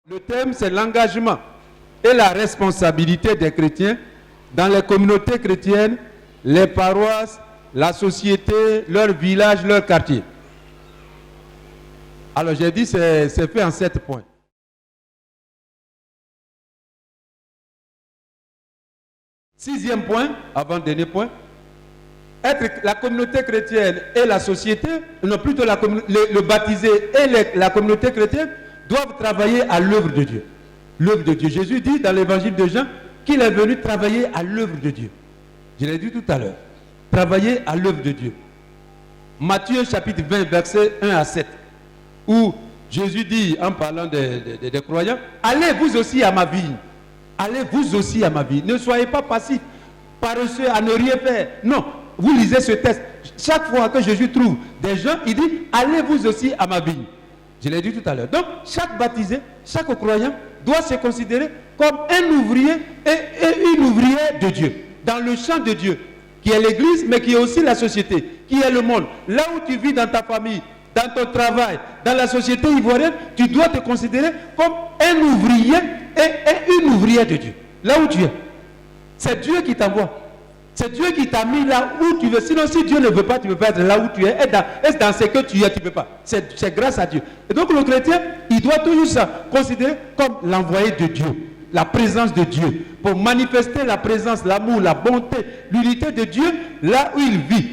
Le thème, c'est l'engagement et la responsabilité des chrétiens dans les communautés chrétiennes, les paroisses, la société, leur village, leur quartier. Alors j'ai dit, c'est fait en 7 points. Sixième point, avant-dernier point, être la communauté chrétienne et la société, non plutôt le baptisé et la communauté chrétienne doivent travailler à l'œuvre de Dieu. L'œuvre de Dieu. Jésus dit dans l'évangile de Jean qu'il est venu travailler à l'œuvre de Dieu. Je l'ai dit tout à l'heure. Travailler à l'œuvre de Dieu. Matthieu chapitre 20, versets 1 à 7, où Jésus dit, en parlant des croyants, allez vous aussi à ma vigne. Allez vous aussi à ma vigne. Ne soyez pas passifs, paresseux à ne rien faire. Non, vous lisez ce texte. Chaque fois que Jésus trouve des gens, il dit, allez vous aussi à ma vigne. Je l'ai dit tout à l'heure. Donc, chaque baptisé, chaque croyant doit se considérer comme un ouvrier et une ouvrière de Dieu, dans le champ de Dieu, qui est l'église, mais qui est aussi la société, qui est le monde. Là où tu vis dans ta famille, dans ton travail, dans la société ivoirienne, tu dois te considérer comme un ouvrier et une ouvrière de Dieu. Là où tu es. C'est Dieu qui t'envoie. C'est Dieu qui t'a mis là où tu veux. Sinon, si Dieu ne veut pas, tu ne peux pas être là où tu es. Et dans ce que tu es, tu ne peux pas. C'est grâce à Dieu. Et donc le chrétien, il doit toujours ça considérer comme l'envoyé de Dieu. La présence de Dieu. Pour manifester la présence, l'amour, la bonté, l'unité de Dieu là où il vit,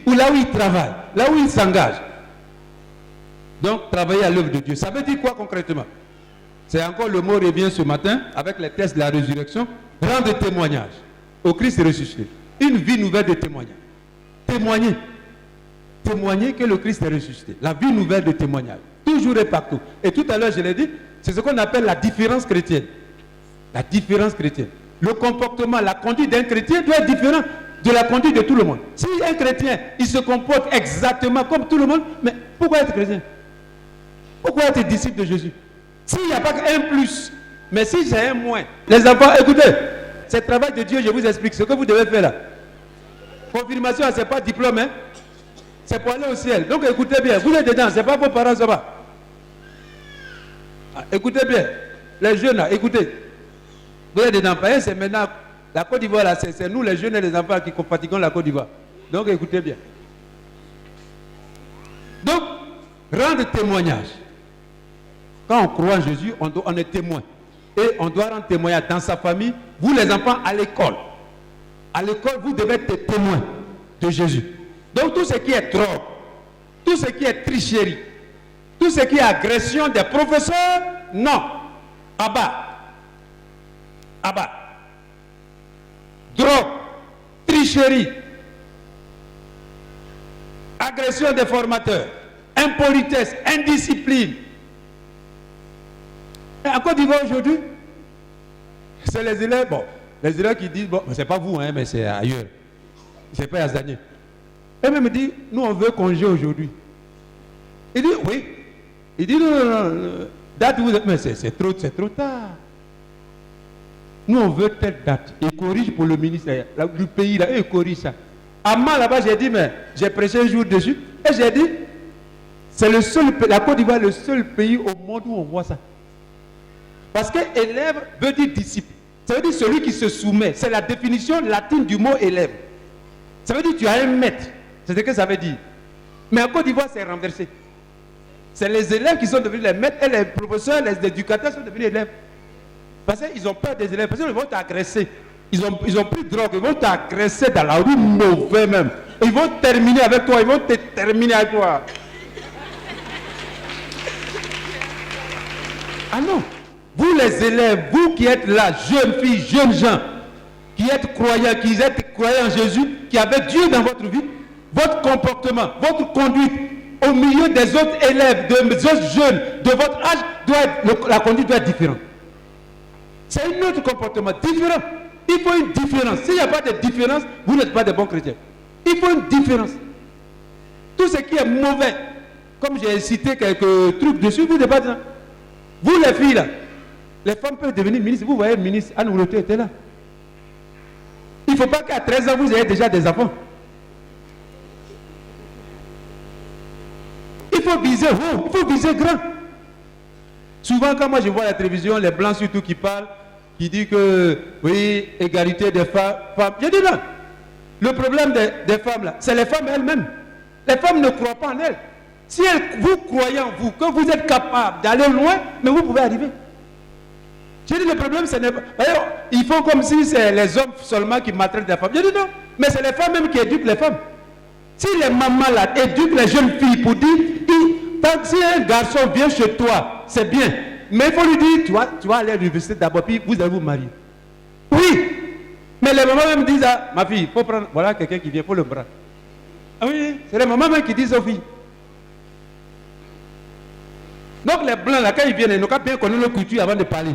ou là où il travaille, là où il s'engage. Donc, travailler à l'œuvre de Dieu. Ça veut dire quoi concrètement? C'est encore le mot revient ce matin avec les tests de la résurrection. Rendre témoignage au Christ ressuscité. Une vie nouvelle de témoignage. Témoigner. Témoigner que le Christ est ressuscité. La vie nouvelle de témoignage. Toujours et partout. Et tout à l'heure, je l'ai dit, c'est ce qu'on appelle la différence chrétienne. La différence chrétienne. Le comportement, la conduite d'un chrétien doit être différent de la conduite de tout le monde. Si un chrétien, il se comporte exactement comme tout le monde, mais pourquoi être chrétien? Pourquoi être disciple de Jésus? S'il n'y a pas qu'un plus, mais si j'ai un moins. Les enfants, écoutez, c'est le travail de Dieu, je vous explique ce que vous devez faire là. Confirmation, ce n'est pas diplôme, hein? C'est pour aller au ciel. Donc écoutez bien, vous êtes dedans, ce n'est pas vos parents, ça va. Ah, écoutez bien, les jeunes là, écoutez. Vous êtes dedans, c'est maintenant, la Côte d'Ivoire là, c'est nous les jeunes et les enfants qui fatiguons la Côte d'Ivoire. Donc écoutez bien. Donc, rendre témoignage. Quand on croit en Jésus, on est témoin. Et on doit rendre témoignage dans sa famille. Vous les enfants, à l'école. À l'école, vous devez être témoin de Jésus. Donc tout ce qui est drogue, tout ce qui est tricherie, tout ce qui est agression des professeurs, non. Abat. Abat. Drogue, tricherie, agression des formateurs, impolitesse, indiscipline. Et en Côte d'Ivoire aujourd'hui, c'est les élèves, bon, les élèves qui disent, bon, c'est pas vous, hein, mais c'est ailleurs. C'est pas Yazanie. Et même dit, nous on veut congé aujourd'hui. Il dit, oui. Il dit, non, date vous êtes, mais c'est trop tard. Nous on veut telle date. Il corrige pour le ministère du pays là, il corrige ça. À moi là-bas, j'ai dit, mais j'ai prêché un jour dessus, et j'ai dit, c'est le seul, la Côte d'Ivoire est le seul pays au monde où on voit ça. Parce que élève veut dire disciple. Ça veut dire celui qui se soumet. C'est la définition latine du mot élève. Ça veut dire que tu as un maître. C'est ce que ça veut dire. Mais en Côte d'Ivoire, c'est renversé. C'est les élèves qui sont devenus les maîtres et les professeurs, les éducateurs sont devenus élèves. Parce qu'ils ont peur des élèves. Parce qu'ils vont t'agresser. Ils ont pris drogue. Ils vont t'agresser dans la rue mauvais même. Ils vont terminer avec toi. Ils vont te terminer avec toi. Ah non. Vous les élèves, vous qui êtes là, jeunes filles, jeunes gens, qui êtes croyants en Jésus, qui avez Dieu dans votre vie, votre comportement, votre conduite, au milieu des autres élèves, des autres jeunes de votre âge, la conduite doit être différente. C'est un autre comportement différent. Il faut une différence. S'il n'y a pas de différence, vous n'êtes pas des bons chrétiens. Il faut une différence. Tout ce qui est mauvais, comme j'ai cité quelques trucs dessus, vous n'êtes pas dedans. Vous les filles là, les femmes peuvent devenir ministres. Vous voyez, ministre Anne Ouloto était là. Il ne faut pas qu'à 13 ans, vous ayez déjà des enfants. Il faut viser haut, il faut viser grand. Souvent, quand moi je vois la télévision, les blancs surtout qui parlent, qui disent que, oui, égalité des femmes. Je dis non. Le problème des femmes, là, c'est les femmes elles-mêmes. Les femmes ne croient pas en elles. Si vous croyez en vous, que vous êtes capable d'aller loin, mais vous pouvez arriver. J'ai dit le problème, ce n'est pas... D'ailleurs, ils font comme si c'est les hommes seulement qui maltraitent les femmes. J'ai dit non, mais c'est les femmes même qui éduquent les femmes. Si les mamans là éduquent les jeunes filles pour dire, tant que si un garçon vient chez toi, c'est bien. Mais il faut lui dire, tu vas aller à l'université d'abord, puis vous allez vous marier. Oui, mais les mamans même disent, ah, ma fille, il faut prendre, voilà quelqu'un qui vient, il faut le bras. Ah oui, c'est les mamans même qui disent aux filles. Donc les blancs là, quand ils viennent, ils n'ont qu'à bien connaître leur culture avant de parler.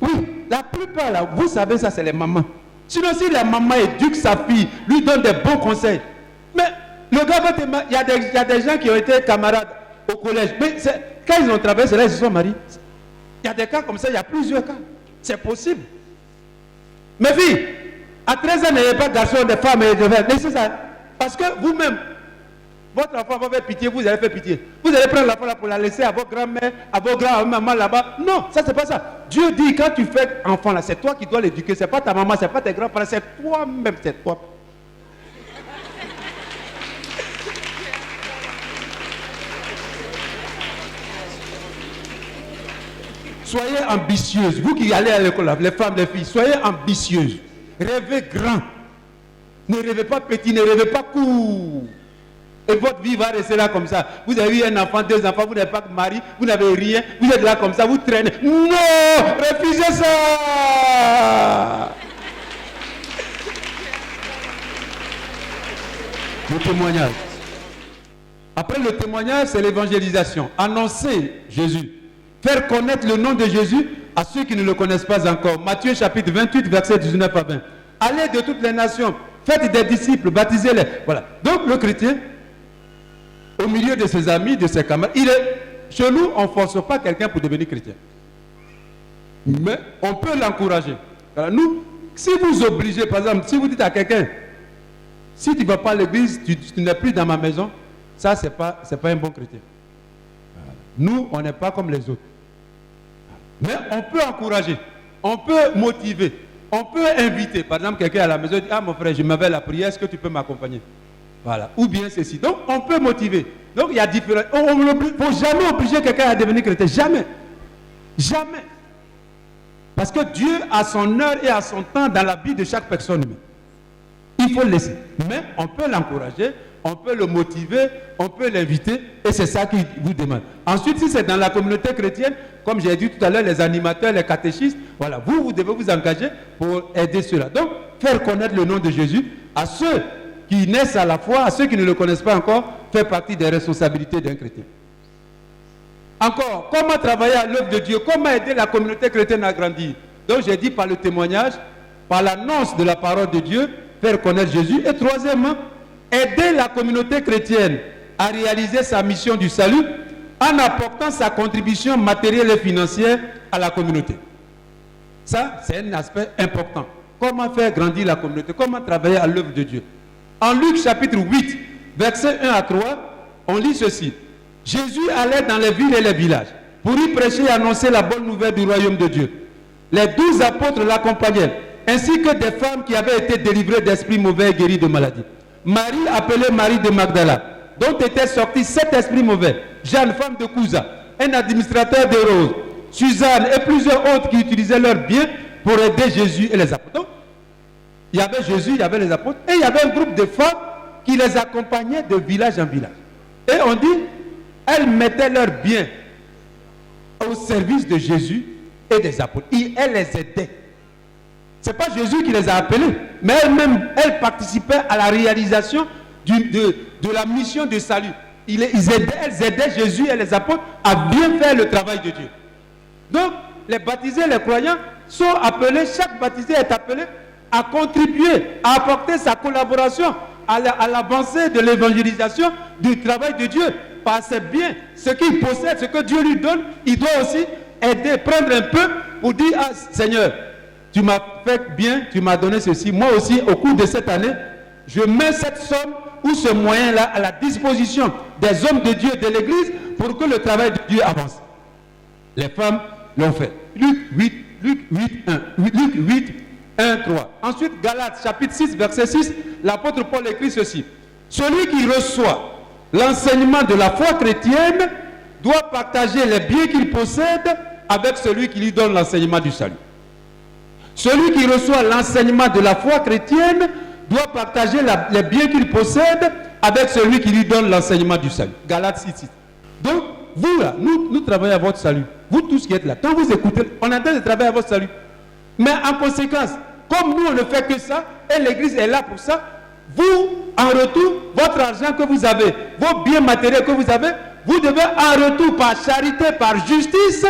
Oui, la plupart là, vous savez ça, c'est les mamans. Sinon, si la maman éduque sa fille, lui donne des bons conseils. Mais le gars va te marier. Il y a des gens qui ont été camarades au collège. Mais quand ils ont travaillé, c'est là qu'ils se sont mariés. Il y a des cas comme ça, il y a plusieurs cas. C'est possible. Mes filles, à 13 ans, n'ayez pas de garçon, de femmes et de frères. C'est ça. Parce que vous-même, votre enfant va faire pitié, vous allez faire pitié. Vous allez prendre l'enfant là pour la laisser à vos grands-mères, à vos grands-mamans là-bas. Non, ça c'est pas ça. Dieu dit, quand tu fais enfant là, c'est toi qui dois l'éduquer. C'est pas ta maman, c'est pas tes grands-parents, c'est toi-même, c'est toi. Soyez ambitieuses. Vous qui allez à l'école, les femmes, les filles, soyez ambitieuses. Rêvez grand. Ne rêvez pas petit, ne rêvez pas court. Et votre vie va rester là comme ça. Vous avez eu un enfant, 2 enfants, vous n'avez pas de mari, vous n'avez rien, vous êtes là comme ça, vous traînez. Non, refusez ça. Le témoignage. Après le témoignage, c'est l'évangélisation. Annoncer Jésus. Faire connaître le nom de Jésus à ceux qui ne le connaissent pas encore. Matthieu chapitre 28, verset 19 à 20. Allez de toutes les nations, faites des disciples, baptisez-les. Voilà. Donc le chrétien, au milieu de ses amis, de ses camarades, chez nous, on ne force pas quelqu'un pour devenir chrétien. Mais on peut l'encourager. Alors nous, si vous obligez, par exemple, si vous dites à quelqu'un, si tu ne vas pas à l'église, tu n'es plus dans ma maison, ça, ce n'est pas un bon chrétien. Nous, on n'est pas comme les autres. Mais on peut encourager, on peut motiver, on peut inviter. Par exemple, quelqu'un à la maison dit, ah mon frère, je m'avais la prière, est-ce que tu peux m'accompagner? Voilà. Ou bien ceci. Donc, on peut motiver. Donc, il y a différents... Il ne faut jamais obliger quelqu'un à devenir chrétien. Jamais. Jamais. Parce que Dieu a son heure et a son temps dans la vie de chaque personne. Il faut le laisser. Mais on peut l'encourager, on peut le motiver, on peut l'inviter, et c'est ça qu'il vous demande. Ensuite, si c'est dans la communauté chrétienne, comme j'ai dit tout à l'heure, les animateurs, les catéchistes, voilà, vous devez vous engager pour aider ceux-là. Donc, faire connaître le nom de Jésus à ceux qui naissent à la foi, à ceux qui ne le connaissent pas encore, fait partie des responsabilités d'un chrétien. Encore, comment travailler à l'œuvre de Dieu, comment aider la communauté chrétienne à grandir. Donc, j'ai dit par le témoignage, par l'annonce de la parole de Dieu, faire connaître Jésus. Et troisièmement, aider la communauté chrétienne à réaliser sa mission du salut en apportant sa contribution matérielle et financière à la communauté. Ça, c'est un aspect important. Comment faire grandir la communauté? Comment travailler à l'œuvre de Dieu? En Luc chapitre 8, versets 1 à 3, on lit ceci. Jésus allait dans les villes et les villages pour y prêcher et annoncer la bonne nouvelle du royaume de Dieu. Les 12 apôtres l'accompagnaient, ainsi que des femmes qui avaient été délivrées d'esprits mauvais et guéries de maladies. Marie, appelée Marie de Magdala, dont étaient sortis 7 esprits mauvais, Jeanne, femme de Cousa, un administrateur d'Hérode, Suzanne et plusieurs autres qui utilisaient leurs biens pour aider Jésus et les apôtres. Donc, il y avait Jésus, il y avait les apôtres, et il y avait un groupe de femmes qui les accompagnaient de village en village. Et on dit, elles mettaient leurs biens au service de Jésus et des apôtres. Elles les aidaient. Ce n'est pas Jésus qui les a appelés, mais elles-mêmes, elles participaient à la réalisation de la mission de salut. Elles aidaient Jésus et les apôtres à bien faire le travail de Dieu. Donc, les baptisés, les croyants sont appelés, chaque baptisé est appelé à contribuer, à apporter sa collaboration à l'avancée de l'évangélisation du travail de Dieu. Par ses biens, ce qu'il possède, ce que Dieu lui donne, il doit aussi aider, prendre un peu pour dire, ah Seigneur, tu m'as fait bien, tu m'as donné ceci. Moi aussi, au cours de cette année, je mets cette somme ou ce moyen-là à la disposition des hommes de Dieu de l'Église pour que le travail de Dieu avance. Les femmes l'ont fait. Luc 8, 1, 3. Ensuite, Galates chapitre 6, verset 6, l'apôtre Paul écrit ceci. Celui qui reçoit l'enseignement de la foi chrétienne doit partager les biens qu'il possède avec celui qui lui donne l'enseignement du salut. Celui qui reçoit l'enseignement de la foi chrétienne doit partager les biens qu'il possède avec celui qui lui donne l'enseignement du salut. Galates 6, 6. Donc, vous là, nous travaillons à votre salut. Vous tous qui êtes là, quand vous écoutez, on est en train de travailler à votre salut. Mais en conséquence, comme nous on ne fait que ça, et l'Église est là pour ça, vous, en retour, votre argent que vous avez, vos biens matériels que vous avez, vous devez en retour, par charité, par justice,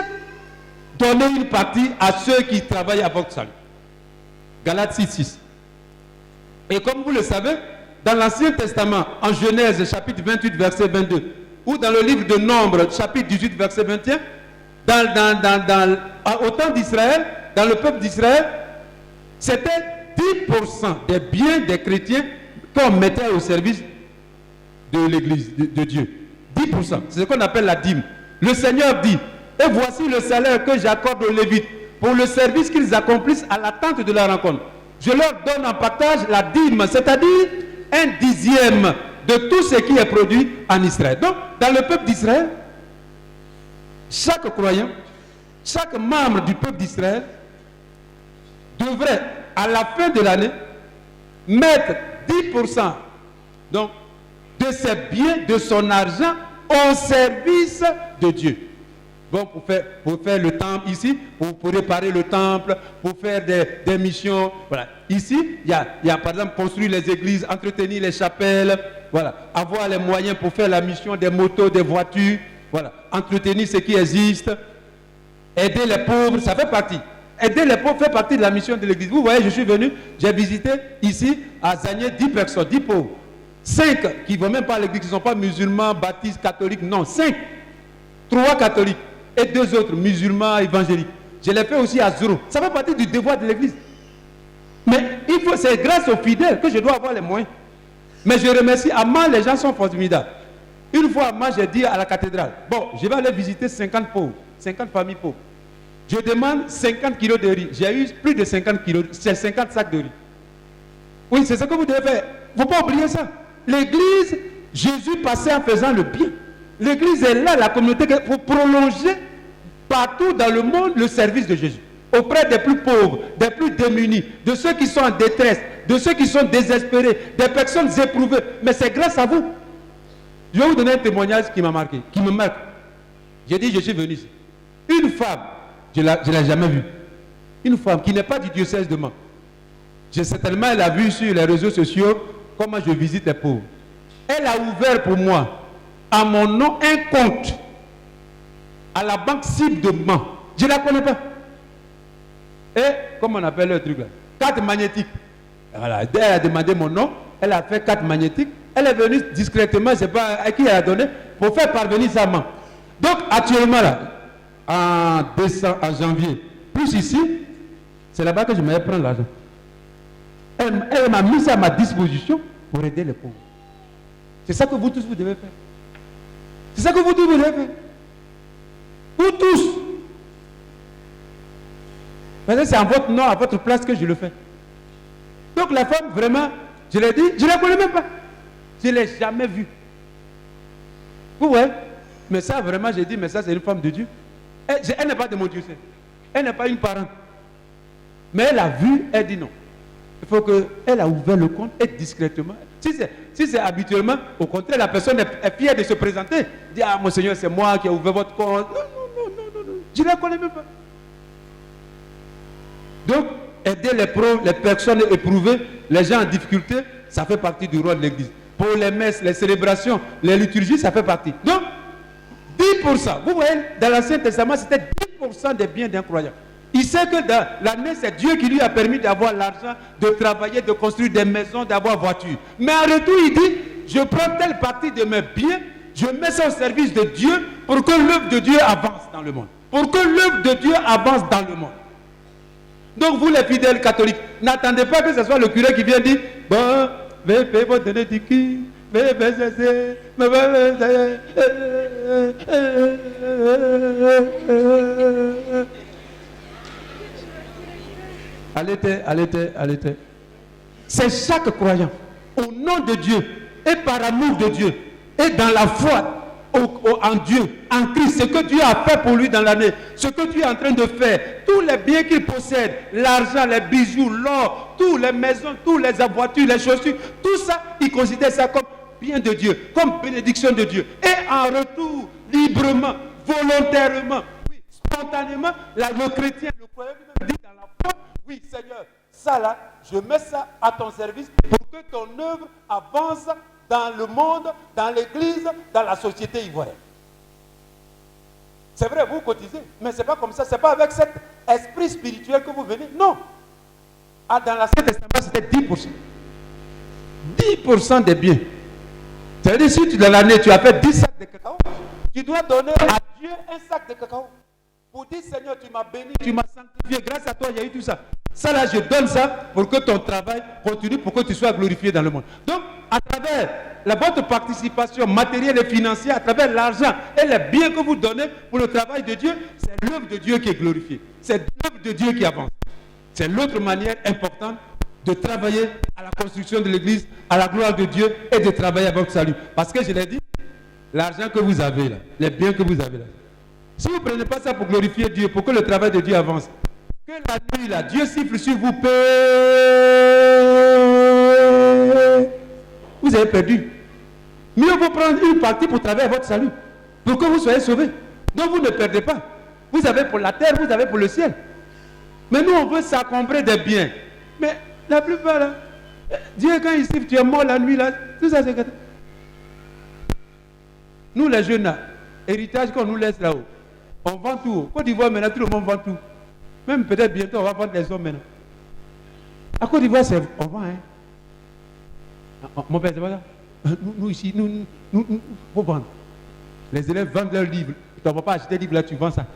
donner une partie à ceux qui travaillent à votre salut. Galates 6, 6. Et comme vous le savez, dans l'Ancien Testament, en Genèse chapitre 28, verset 22, ou dans le livre de Nombres, chapitre 18, verset 21, au temps d'Israël, dans le peuple d'Israël, c'était 10% des biens des chrétiens qu'on mettait au service de l'Église de Dieu. 10%, c'est ce qu'on appelle la dîme. Le Seigneur dit, et voici le salaire que j'accorde aux Lévites pour le service qu'ils accomplissent à la tente de la rencontre. Je leur donne en partage la dîme, c'est-à-dire 1/10 de tout ce qui est produit en Israël. Donc, dans le peuple d'Israël, chaque croyant, chaque membre du peuple d'Israël devrait, à la fin de l'année, mettre 10% donc, de ses biens, de son argent, au service de Dieu. Bon, pour faire le temple ici, pour réparer le temple, pour faire des missions. Voilà. Ici, il y a par exemple construire les églises, entretenir les chapelles, voilà. Avoir les moyens pour faire la mission des motos, des voitures, voilà. Entretenir ce qui existe, aider les pauvres, ça fait partie. Aider les pauvres fait partie de la mission de l'église. Vous voyez, je suis venu, j'ai visité ici à Zanier 10 personnes, 10 pauvres. 5 qui ne vont même pas à l'église, qui ne sont pas musulmans, baptistes, catholiques, non, 5. 3 catholiques et 2 autres musulmans évangéliques. Je l'ai fait aussi à Zoro. Ça fait partie du devoir de l'église. Mais c'est grâce aux fidèles que je dois avoir les moyens. Mais je remercie, à Mans, les gens sont formidables. Une fois à Mans, j'ai dit à la cathédrale, bon, je vais aller visiter 50 pauvres, 50 familles pauvres. Je demande 50 kilos de riz. J'ai eu plus de 50 kilos, c'est 50 sacs de riz. Oui, c'est ce que vous devez faire. Il ne faut pas oublier ça. L'église, Jésus passait en faisant le bien. L'église est là, la communauté, pour prolonger partout dans le monde le service de Jésus. Auprès des plus pauvres, des plus démunis, de ceux qui sont en détresse, de ceux qui sont désespérés, des personnes éprouvées. Mais c'est grâce à vous. Je vais vous donner un témoignage qui m'a marqué, qui me marque. J'ai dit, je suis venu ici. Une femme, je ne l'ai jamais vue. Une femme qui n'est pas du diocèse de Mans. Certainement, elle a vu sur les réseaux sociaux comment je visite les pauvres. Elle a ouvert pour moi, à mon nom, un compte à la banque cible de Mans. Je ne la connais pas. Et, comment on appelle le truc là? Carte magnétique. Voilà. Elle a demandé mon nom, elle a fait carte magnétique. Elle est venue discrètement, je ne sais pas à qui elle a donné, pour faire parvenir sa main. Donc, actuellement, là, en janvier, plus ici, c'est là-bas que je vais prendre l'argent. Elle m'a mis ça à ma disposition pour aider les pauvres. C'est ça que vous tous, vous devez faire. C'est ça que vous tous, vous devez faire. Vous tous. Parce que c'est en votre nom, à votre place que je le fais. Donc la femme, vraiment, je l'ai dit, je ne la connais même pas. Je ne l'ai jamais vue. Vous voyez? Mais ça, vraiment, j'ai dit, mais ça, c'est une femme de Dieu. Elle n'est pas de mon Dieu. Elle n'est pas une parente. Mais elle a vu, elle dit non. Il faut qu'elle a ouvert le compte et discrètement. Si c'est habituellement, au contraire, la personne est fière de se présenter. Dit, ah, mon Seigneur, c'est moi qui ai ouvert votre compte. Non. Je ne la connais même pas. Donc, aider les pauvres, les personnes éprouvées, les gens en difficulté, ça fait partie du rôle de l'Église. Pour les messes, les célébrations, les liturgies, ça fait partie. Donc, 10%. Vous voyez, dans l'Ancien Testament, c'était 10% des biens d'un croyant. Il sait que dans l'année, c'est Dieu qui lui a permis d'avoir l'argent, de travailler, de construire des maisons, d'avoir voiture. Mais en retour, il dit, je prends telle partie de mes biens, je mets ça au service de Dieu pour que l'œuvre de Dieu avance dans le monde. Pour que l'œuvre de Dieu avance dans le monde. Donc vous les fidèles catholiques, n'attendez pas que ce soit le curé qui vient dire, bon, veuillez payer votre dîner du cul, Allez. C'est chaque croyant, au nom de Dieu et par amour de Dieu et dans la foi en Dieu, en Christ, ce que Dieu a fait pour lui dans l'année, ce que Dieu est en train de faire, tous les biens qu'il possède, l'argent, les bijoux, l'or, toutes les maisons, toutes les voitures, les chaussures, tout ça, il considère ça comme bien de Dieu, comme bénédiction de Dieu. Et en retour, librement, volontairement, oui, spontanément, le chrétien, le croyant dit dans la foi, oui Seigneur, ça là, je mets ça à ton service pour que ton œuvre avance dans le monde, dans l'église, dans la société ivoirienne. C'est vrai, vous cotisez, mais ce n'est pas comme ça, ce n'est pas avec cet esprit spirituel que vous venez. Non. Dans l'Ancien Testament, c'était 10%. 10% des biens. C'est-à-dire, si dans l'année, tu as fait 10 sacs de cacao, tu dois donner à Dieu un sac de cacao. Pour dire, Seigneur, tu m'as béni, tu m'as sanctifié, grâce à toi, il y a eu tout ça. Ça là, je donne ça pour que ton travail continue, pour que tu sois glorifié dans le monde. Donc, à travers votre participation matérielle et financière, à travers l'argent et les biens que vous donnez pour le travail de Dieu, c'est l'œuvre de Dieu qui est glorifiée. C'est l'œuvre de Dieu qui avance. C'est l'autre manière importante de travailler à la construction de l'église, à la gloire de Dieu et de travailler à votre salut. Parce que je l'ai dit, l'argent que vous avez là, les biens que vous avez là, si vous ne prenez pas ça pour glorifier Dieu, pour que le travail de Dieu avance, que la nuit là, Dieu siffle sur vous, vous avez perdu. Mieux vaut prendre une partie pour travailler à votre salut, pour que vous soyez sauvés. Donc vous ne perdez pas. Vous avez pour la terre, vous avez pour le ciel. Mais nous, on veut s'accombrer des biens. Mais la plupart là, Dieu quand il siffle, tu es mort la nuit là, tout ça c'est... Nous les jeunes là, héritage qu'on nous laisse là-haut, on vend tout. Côte d'Ivoire maintenant, tout le monde vend tout. Même peut-être bientôt on va vendre les hommes maintenant. À Côte d'Ivoire, on vend, hein. Mon père, c'est pas ça. Nous ici, nous faut vendre. Les élèves vendent leurs livres. Tu ne vas pas acheter des livres là, tu vends ça.